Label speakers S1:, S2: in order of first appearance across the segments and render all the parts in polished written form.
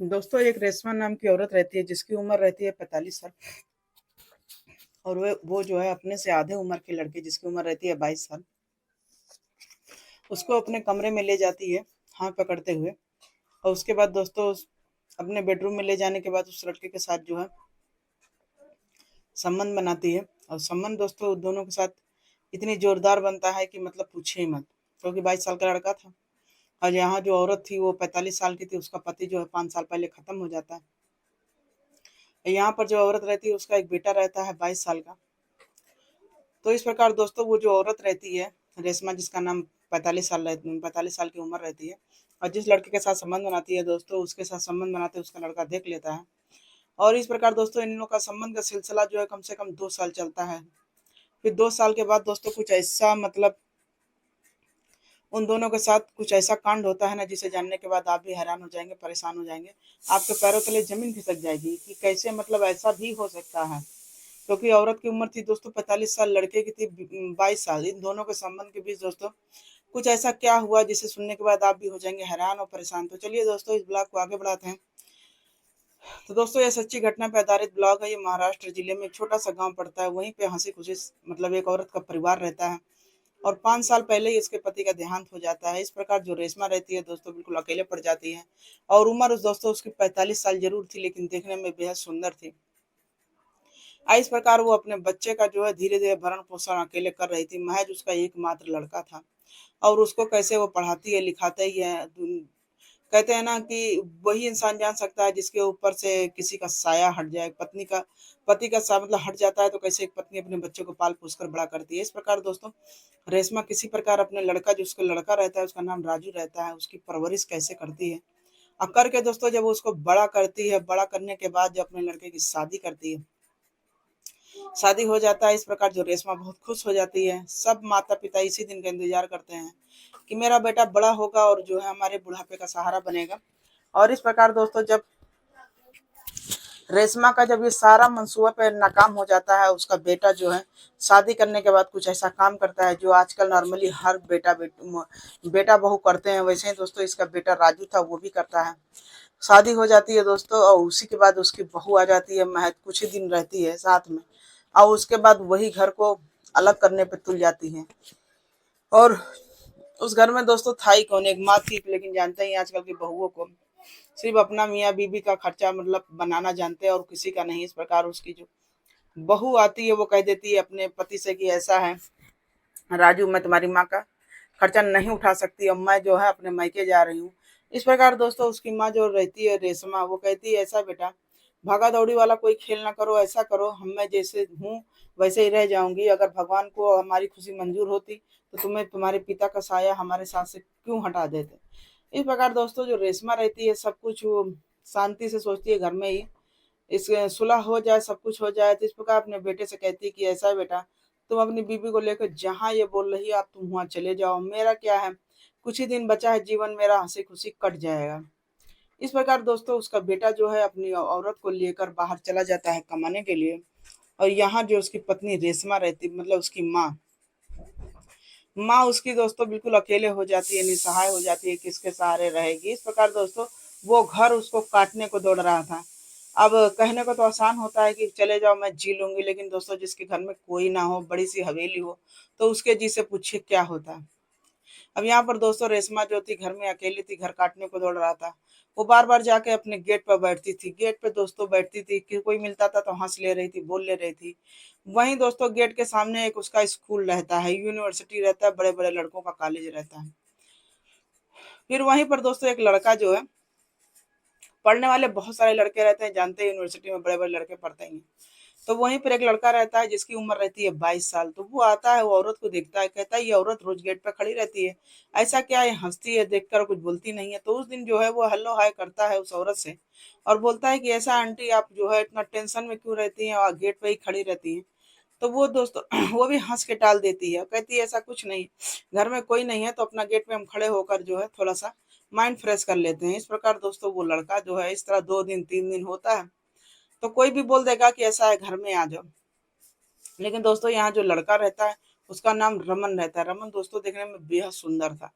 S1: दोस्तों एक रेशमा नाम की औरत रहती है जिसकी उम्र रहती है 45 साल। और वो जो है अपने से आधे उम्र के लड़के जिसकी उम्र रहती है 22 साल, उसको अपने कमरे में ले जाती है हाथ पकड़ते हुए। और उसके बाद दोस्तों अपने बेडरूम में ले जाने के बाद उस लड़के के साथ जो है संबंध बनाती है। और संबंध दोस्तों दोनों के साथ इतनी जोरदार बनता है कि मतलब पूछे ही मत, क्योंकि 22 साल का लड़का था। और यहाँ जो औरत थी वो 45 साल की थी, उसका पति जो है 5 साल पहले खत्म हो जाता है। यहाँ पर जो औरत रहती है उसका एक बेटा रहता है 22 साल का। तो इस प्रकार दोस्तों वो जो औरत रहती है रेशमा, जिसका नाम 45 साल की उम्र रहती है, और जिस लड़के के साथ संबंध बनाती है दोस्तों, उसके साथ संबंध बनाते उसका लड़का देख लेता है। और इस प्रकार दोस्तों इन लोगों का संबंध का सिलसिला जो है कम से कम 2 साल चलता है। फिर 2 साल के बाद दोस्तों कुछ ऐसा मतलब उन दोनों के साथ कुछ ऐसा कांड होता है ना, जिसे जानने के बाद आप भी हैरान हो जाएंगे, परेशान हो जाएंगे। आपके पैरों तले जमीन खिसक जाएगी कि कैसे मतलब ऐसा भी हो सकता है। क्योंकि औरत की उम्र थी दोस्तों 45 साल, लड़के की थी 22 साल। इन दोनों के संबंध के बीच दोस्तों कुछ ऐसा क्या हुआ जिसे सुनने के बाद आप भी हो जाएंगे हैरान और परेशान। तो चलिए दोस्तों इस ब्लॉग को आगे बढ़ाते हैं। तो दोस्तों ये सच्ची घटना पर आधारित ब्लॉग है। ये महाराष्ट्र जिले में एक छोटा सा गांव पड़ता है। वहीं पे हंसी खुशी मतलब एक औरत का परिवार रहता है। और 5 साल पहले ही इसके पति का देहांत हो जाता है। इस प्रकार जो रेशमा रहती है दोस्तों बिल्कुल अकेले पड़ जाती है। और उम्र उस दोस्तों उसकी 45 साल जरूर थी, लेकिन देखने में बेहद सुंदर थी। इस प्रकार वो अपने बच्चे का जो है धीरे धीरे भरण पोषण अकेले कर रही थी। महज उसका एकमात्र लड़का था। और उसको कैसे वो पढ़ाती है लिखाते ही है। कहते हैं ना कि वही इंसान जान सकता है जिसके ऊपर से किसी का साया हट जाए। पति का सा मतलब हट जाता है तो कैसे एक पत्नी अपने बच्चे को पाल पोस कर बड़ा करती है। इस प्रकार दोस्तों रेशमा किसी प्रकार अपने लड़का, जो उसका लड़का रहता है उसका नाम राजू रहता है, उसकी परवरिश कैसे करती है। और करके दोस्तों जब वो उसको बड़ा करती है, बड़ा करने के बाद जब अपने लड़के की शादी करती है, शादी हो जाता है। इस प्रकार जो रेशमा बहुत खुश हो जाती है। सब माता पिता इसी दिन का इंतजार करते हैं कि मेरा बेटा बड़ा होगा और जो है हमारे बुढ़ापे का सहारा बनेगा। और इस प्रकार दोस्तों जब रेशमा का जब ये सारा मंसूबा पे नाकाम हो जाता है, उसका बेटा जो है शादी करने के बाद कुछ ऐसा काम करता है जो आजकल नॉर्मली हर बेटा बहू करते हैं। वैसे ही दोस्तों इसका बेटा राजू था, वो भी करता है। शादी हो जाती है दोस्तों, और उसी के बाद उसकी बहू आ जाती है। महज कुछ ही दिन रहती है साथ में, और उसके बाद वही घर को अलग करने पे तुल जाती है। और उस घर में दोस्तों था ही कौन, एक माँ थी। लेकिन जानते ही आजकल की बहुओं को सिर्फ अपना मियाँ बीबी का खर्चा मतलब बनाना जानते हैं और किसी का नहीं। इस प्रकार उसकी जो बहू आती है वो कह देती है अपने पति से कि ऐसा है राजू, मैं तुम्हारी माँ का खर्चा नहीं उठा सकती, अब मैं जो है अपने मायके जा रही हूँ। इस प्रकार दोस्तों उसकी माँ जो रहती है रेशमा, वो कहती है ऐसा बेटा, भागा दौड़ी वाला कोई खेल ना करो, ऐसा करो हम मैं जैसे हूँ वैसे ही रह जाऊंगी। अगर भगवान को हमारी खुशी मंजूर होती तो तुम्हें तुम्हारे पिता का साया हमारे साथ से क्यों हटा देते। इस प्रकार दोस्तों जो रेशमा रहती है सब कुछ वो शांति से सोचती है घर में ही इस सुलह हो जाए, सब कुछ हो जाए। तो इस प्रकार अपने बेटे से कहती है कि ऐसा है बेटा, तुम अपनी बीबी को लेकर जहाँ ये बोल रही है आप तुम वहाँ चले जाओ, मेरा क्या है, कुछ ही दिन बचा है जीवन, मेरा हंसी खुशी कट जाएगा। इस प्रकार दोस्तों उसका बेटा जो है अपनी औरत को लेकर बाहर चला जाता है कमाने के लिए। और यहाँ जो उसकी पत्नी रेशमा रहती मतलब उसकी माँ माँ उसकी दोस्तों बिल्कुल अकेले हो जाती है, निसहाय हो जाती है, किसके सहारे रहेगी। इस प्रकार दोस्तों वो घर उसको काटने को दौड़ रहा था। अब कहने को तो आसान होता है कि चले जाओ मैं जी लूंगी, लेकिन दोस्तों जिसके घर में कोई ना हो, बड़ी सी हवेली हो, तो उसके जी से पूछिए क्या होता। अब यहाँ पर दोस्तों रेशमा जो थी घर में अकेली थी, घर काटने को दौड़ रहा था। वो बार बार जाके अपने गेट पर बैठती थी, गेट पे दोस्तों बैठती थी कि कोई मिलता था तो हंस ले रही थी, बोल ले रही थी। वहीं दोस्तों गेट के सामने एक उसका स्कूल रहता है, यूनिवर्सिटी रहता है, बड़े बड़े लड़कों का कॉलेज रहता है। फिर वहीं पर दोस्तों एक लड़का जो है, पढ़ने वाले बहुत सारे लड़के रहते हैं, जानते हैं यूनिवर्सिटी में बड़े बड़े लड़के पढ़ते हैं। तो वहीं पर एक लड़का रहता है जिसकी उम्र रहती है 22 साल। तो वो आता है, वो औरत को देखता है, कहता है ये औरत रोज गेट पर खड़ी रहती है, ऐसा क्या है, हंसती है देखकर कुछ बोलती नहीं है। तो उस दिन जो है वो हेलो हाय करता है उस औरत से और बोलता है कि ऐसा आंटी आप जो है इतना टेंशन में क्यों रहती हैं और गेट पे ही खड़ी रहती हैं। तो वो दोस्तों वो भी हंस के टाल देती है, कहती है ऐसा कुछ नहीं, घर में कोई नहीं है तो अपना गेट पे हम खड़े होकर जो है थोड़ा सा माइंड फ्रेश कर लेते हैं। इस प्रकार दोस्तों वो लड़का जो है इस तरह 2 दिन 3 दिन होता है। तो कोई भी बोल देगा कि ऐसा है घर में आ जाओ, लेकिन दोस्तों यहाँ जो लड़का रहता है उसका नाम रमन रहता है। रमन दोस्तों देखने में बेहद सुंदर था।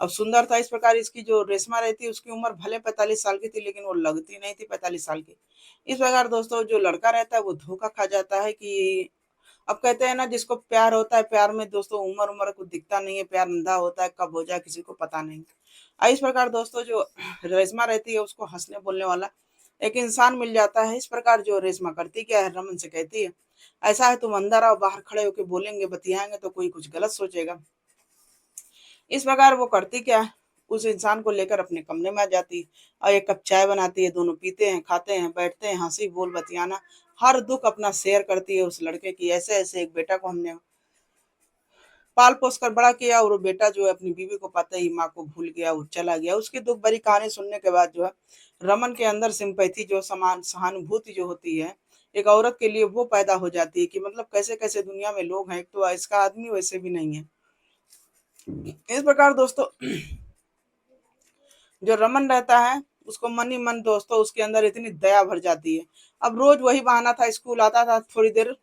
S1: अब सुंदर था इस प्रकार, इसकी जो रेशमा रहती है उसकी उम्र भले 45 साल की थी, लेकिन वो लगती नहीं थी 45 साल की। इस प्रकार दोस्तों जो लड़का रहता है वो धोखा खा जाता है कि अब कहते हैं ना, जिसको प्यार होता है, प्यार में दोस्तों उम्र उम्र कुछ दिखता नहीं है, प्यार अंधा होता है, कब हो जाए किसी को पता नहीं। इस प्रकार दोस्तों जो रेशमा रहती है उसको हंसने बोलने वाला एक इंसान मिल जाता है। इस प्रकार जो रेशमा करती क्या है, रमन से कहती है, ऐसा है तुम अंदर आओ, बाहर खड़े होके बोलेंगे बतियाएंगे तो कोई कुछ गलत सोचेगा। इस प्रकार वो करती क्या है, उस इंसान को लेकर अपने कमरे में आ जाती और एक कप चाय बनाती है, दोनों पीते हैं, खाते हैं, बैठते हैं, हंसी बोल बतियाना, हर दुख अपना शेयर करती है उस लड़के की। ऐसे ऐसे एक बेटा को हमने पाल पोस कर बड़ा किया, और वो बेटा जो है अपनी बीवी को पाते ही माँ को भूल गया, वो चला गया। उसकी दुख भरी कहानी सुनने के बाद जो है रमन के अंदर सिंपैथी, जो समान सहानुभूति जो होती है एक औरत के लिए, वो पैदा हो जाती है कि मतलब कैसे कैसे दुनिया में लोग हैं, एक तो इसका आदमी वैसे भी नहीं है। इस प्रकार दोस्तों जो रमन रहता है उसको मन ही मन दोस्तों उसके अंदर इतनी दया भर जाती है। अब रोज वही बहाना था, स्कूल आता था, थोड़ी देर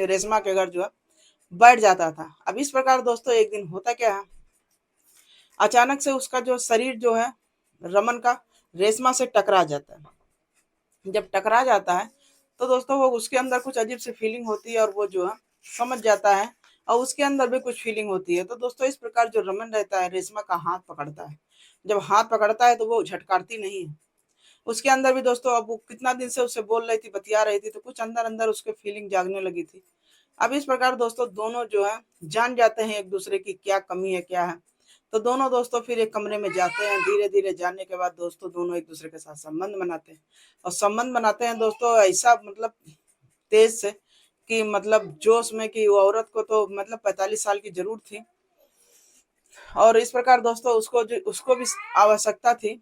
S1: रेशमा के घर जो है बैठ जाता था। अब इस प्रकार दोस्तों एक दिन होता क्या है, अचानक से उसका जो शरीर जो है रमन का रेशमा से टकरा जाता है। जब टकरा जाता है तो दोस्तों वो उसके अंदर कुछ अजीब सी फीलिंग होती है, और वो जो है समझ जाता है, और उसके अंदर भी कुछ फीलिंग होती है। तो दोस्तों इस प्रकार जो रमन रहता है रेशमा का हाथ पकड़ता है। जब हाथ पकड़ता है तो वो झटकारती नहीं है। उसके अंदर भी दोस्तों, अब वो कितना दिन से उससे बोल रही थी, बतिया रही थी, तो कुछ अंदर अंदर उसके फीलिंग जागने लगी थी। अब इस प्रकार दोस्तों दोनों जो है जान जाते हैं एक दूसरे की क्या कमी है क्या है। तो दोनों दोस्तों फिर एक कमरे में जाते हैं। धीरे धीरे जाने के बाद दोस्तों दोनों एक दूसरे के साथ संबंध बनाते हैं, और संबंध बनाते हैं दोस्तों ऐसा मतलब तेज से कि मतलब जोश में, कि वो औरत को तो मतलब 45 साल की जरूर थी, और इस प्रकार दोस्तों उसको भी आवश्यकता थी।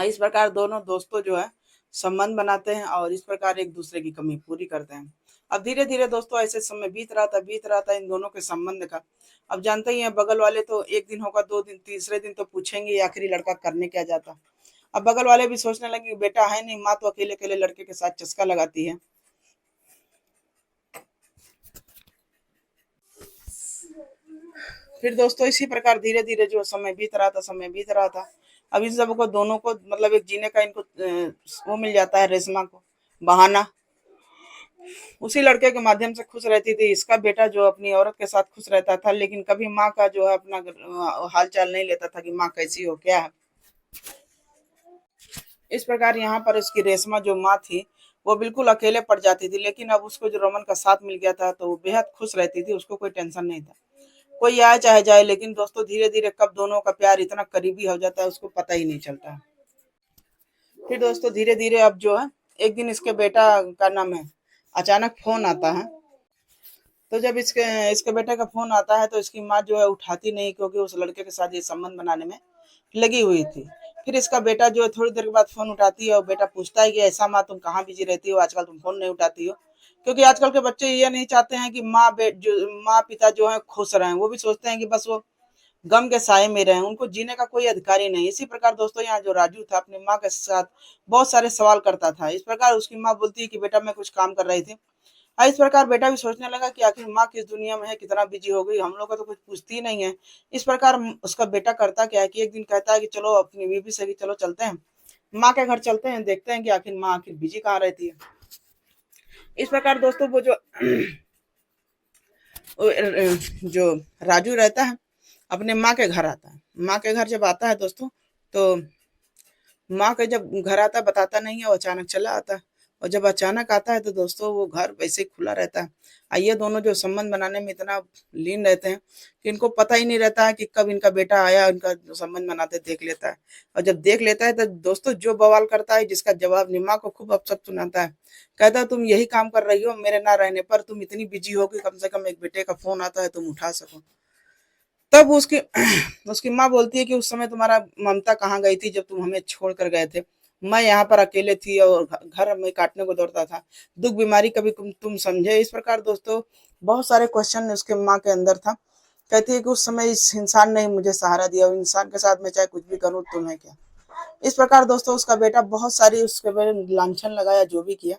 S1: इस प्रकार दोनों दोस्तों जो है संबंध बनाते हैं, और इस प्रकार एक दूसरे की कमी पूरी करते हैं। अब धीरे धीरे दोस्तों ऐसे समय बीत रहा था इन दोनों के संबंध का। अब जानते ही हैं बगल वाले तो एक दिन होगा, दो दिन, तीसरे दिन तो पूछेंगे आखिरी लड़का करने क्या जाता। अब बगल वाले भी सोचने लगे बेटा है नहीं, माँ तो अकेले अकेले लड़के के साथ चस्का लगाती है। फिर दोस्तों इसी प्रकार धीरे धीरे जो समय बीत रहा था। अब इन सबको दोनों को मतलब एक जीने का इनको वो मिल जाता है, रेशमा को बहाना। उसी लड़के के माध्यम से खुश रहती थी। इसका बेटा जो अपनी औरत के साथ खुश रहता था, लेकिन कभी माँ का जो है अपना हाल चाल नहीं लेता था कि माँ कैसी हो क्या है। इस प्रकार यहाँ पर उसकी रेशमा जो माँ थी वो बिल्कुल अकेले पड़ जाती थी, लेकिन अब उसको जो रमन का साथ मिल गया था तो वो बेहद खुश रहती थी, उसको कोई टेंशन नहीं था, कोई आए चाहे जाए। लेकिन दोस्तों धीरे धीरे कब दोनों का प्यार इतना करीबी हो जाता है उसको पता ही नहीं चलता है। फिर दोस्तों धीरे धीरे अब जो है एक दिन इसके बेटा का नाम है, अचानक फोन आता है। तो जब इसके इसके बेटे का फोन आता है तो इसकी माँ जो है उठाती नहीं, क्योंकि उस लड़के के साथ ये संबंध बनाने में लगी हुई थी। फिर इसका बेटा जो है थोड़ी देर के बाद फोन उठाती है, और बेटा पूछता है कि ऐसा माँ तुम कहाँ बिजी रहती हो, आजकल तुम फोन नहीं उठाती हो। क्योंकि आजकल के बच्चे ये नहीं चाहते हैं कि माँ पिता जो है खुश रहें, वो भी सोचते हैं कि बस वो गम के साए में रहें, उनको जीने का कोई अधिकार ही नहीं। इसी प्रकार दोस्तों यहाँ जो राजू था अपनी माँ के साथ बहुत सारे सवाल करता था। इस प्रकार उसकी माँ बोलती है कि बेटा मैं कुछ काम कर रही थी। इस प्रकार बेटा भी सोचने लगा कि आखिर माँ किस दुनिया में है, कितना बिजी हो गई, हम लोग का तो कुछ पूछती ही नहीं है। इस प्रकार उसका बेटा करता क्या है कि एक दिन कहता है कि चलो अपनी बीवी से भी चलो चलते हैं, माँ के घर चलते हैं, देखते हैं कि आखिर माँ आखिर बिजी कहाँ रहती है। इस प्रकार दोस्तों वो जो राजू रहता है अपने माँ के घर आता है। माँ के घर जब आता है दोस्तों तो माँ के जब घर आता है बताता नहीं है, वो अचानक चला आता है। और जब अचानक आता है तो दोस्तों वो घर वैसे ही खुला रहता है। ये दोनों जो संबंध बनाने में इतना लीन रहते हैं कि इनको पता ही नहीं रहता है कि कब इनका बेटा आया, इनका संबंध बनाते देख लेता है। और जब देख लेता है तो दोस्तों जो बवाल करता है, जिसका जवाब निम्मा को खूब अपशब्द सुनाता है। कहता है तुम यही काम कर रही हो, मेरे ना रहने पर तुम इतनी बिजी हो कि कम से कम एक बेटे का फोन आता है तुम उठा सको। तब उसकी उसकी माँ बोलती है कि उस समय तुम्हारा ममता कहाँ गई थी जब तुम हमें छोड़ कर गए थे। मैं यहाँ पर अकेले थी और घर में काटने को दौड़ता था, दुख बीमारी कभी तुम समझे। इस प्रकार दोस्तों बहुत सारे क्वेश्चन उसके माँ के अंदर था। कहती है कि उस समय इस इंसान ने मुझे सहारा दिया, और इंसान के साथ मैं चाहे कुछ भी करूँ तुम्हें क्या। इस प्रकार दोस्तों उसका बेटा बहुत सारी उसके बारे में लांछन लगाया, जो भी किया,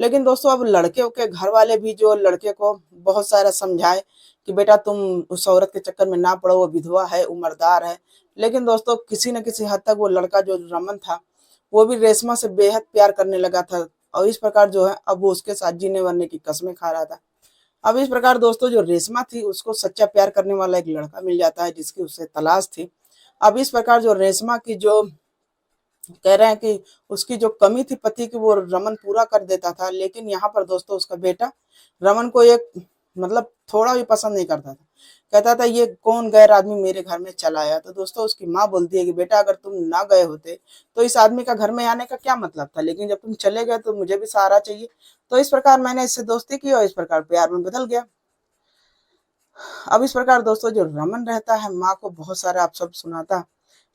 S1: लेकिन दोस्तों अब लड़के के घर वाले भी जो लड़के को बहुत सारा समझाए कि बेटा तुम उस औरत के चक्कर में ना पड़ो, वो विधवा है, उम्रदार है। लेकिन दोस्तों किसी न किसी हद तक वो लड़का जो रमन था वो भी रेशमा से बेहद प्यार करने लगा था, और इस प्रकार जो है अब वो उसके साथ जीने मरने की कस्में खा रहा था। अब इस प्रकार दोस्तों जो रेशमा थी उसको सच्चा प्यार करने वाला एक लड़का मिल जाता है जिसकी उससे तलाश थी। अब इस प्रकार जो रेशमा की जो कह रहे हैं कि उसकी जो कमी थी पति की वो रमन पूरा कर देता था, लेकिन यहाँ पर दोस्तों उसका बेटा रमन को एक मतलब थोड़ा भी पसंद नहीं करता था। कहता था ये कौन गैर आदमी मेरे घर में चला आया। तो दोस्तों उसकी माँ बोलती है कि बेटा अगर तुम ना गए होते तो इस आदमी का घर में आने का क्या मतलब था, लेकिन जब तुम चले गए तो मुझे भी सहारा चाहिए। तो इस प्रकार मैंने इससे दोस्ती की और इस प्रकार प्यार में बदल गया। अब इस प्रकार दोस्तों जो रमन रहता है माँ को बहुत सारे आप सब सुनाता,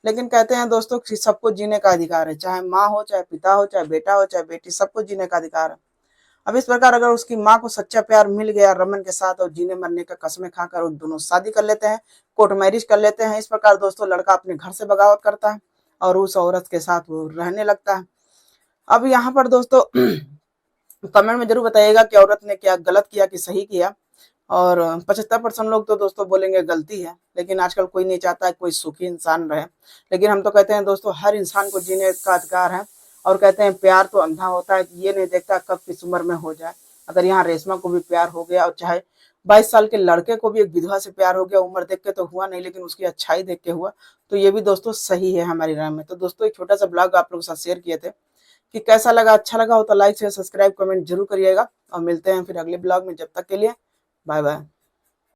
S1: लेकिन कहते हैं दोस्तों कि सबको जीने का अधिकार है, चाहे माँ हो, चाहे पिता हो, चाहे बेटा हो, चाहे बेटी, सबको जीने का अधिकार है। अब इस प्रकार अगर उसकी माँ को सच्चा प्यार मिल गया रमन के साथ और जीने मरने का कस्में खाकर वो दोनों शादी कर लेते हैं, कोर्ट मैरिज कर लेते हैं। इस प्रकार दोस्तों लड़का अपने घर से बगावत करता है और उस औरत के साथ वो रहने लगता है। अब यहाँ पर दोस्तों कमेंट में जरूर बताइएगा कि औरत ने क्या गलत किया कि सही किया। और 75% लोग तो दोस्तों बोलेंगे गलती है, लेकिन आजकल कोई नहीं चाहता है कोई सुखी इंसान रहे। लेकिन हम तो कहते हैं दोस्तों हर इंसान को जीने का अधिकार है, और कहते हैं प्यार तो अंधा होता है कि ये नहीं देखता कब किस उम्र में हो जाए। अगर यहाँ रेशमा को भी प्यार हो गया, और चाहे 22 साल के लड़के को भी एक विधवा से प्यार हो गया, उम्र देख के तो हुआ नहीं लेकिन उसकी अच्छाई देख के हुआ, तो ये भी दोस्तों सही है हमारी राय में। तो दोस्तों एक छोटा सा ब्लॉग आप लोगों के साथ शेयर किए थे कि कैसा लगा, अच्छा लगा हो तो लाइक शेयर सब्सक्राइब कमेंट जरूर करिएगा, और मिलते हैं फिर अगले ब्लॉग में। जब तक के लिए बाय बाय।